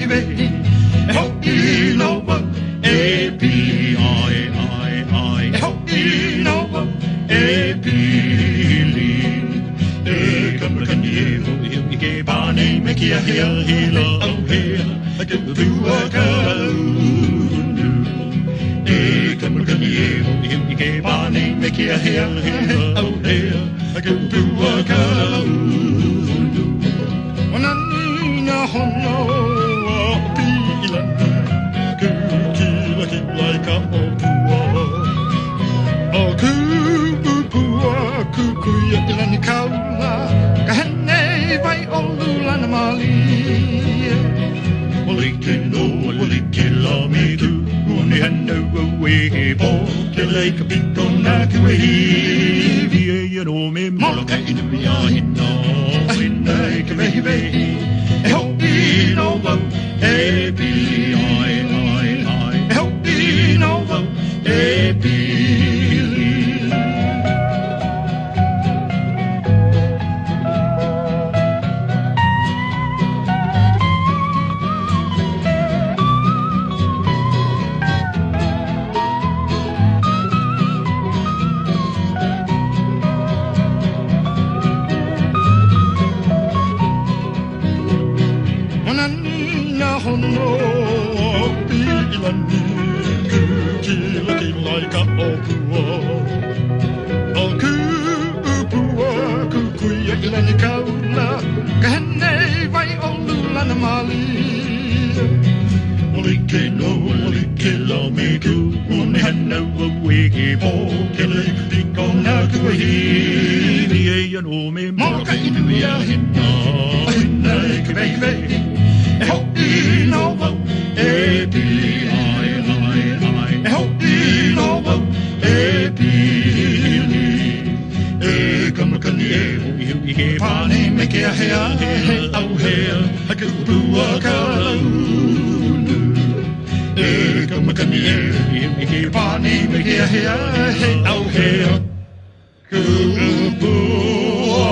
baby. Ho e no A P I. Ho e no A P E come can you ke bani me ki a hila oh here I do a girl E come can you ke bani me ki a hila oh here I do a girl Wananina hono pila ku ki like a opua O kupua kukuya ilani kaula kahene vai olula na mali Olike no olike la me tu Uni hano we po Ke leika piko na kuehi Vie no me Molokai Nui Ahina Ahina ke mehi vehi E ho I no wo E P I E ho I no wo E P Wananina hono pilani kukilaki like a opua O kupua kukuya ilani kaula kahene vai olula na mali Olike no olike la me ku Uni hano wiki po Kele piko na kuahi Vie no me Molokai Nui Ahina Ahina ke baby E ho I no wo E P I E ho I no wo E P E come can you ke pani me ke a hea au hea a ke upua ka E come can you ke pani me ke a hea au hea ke upua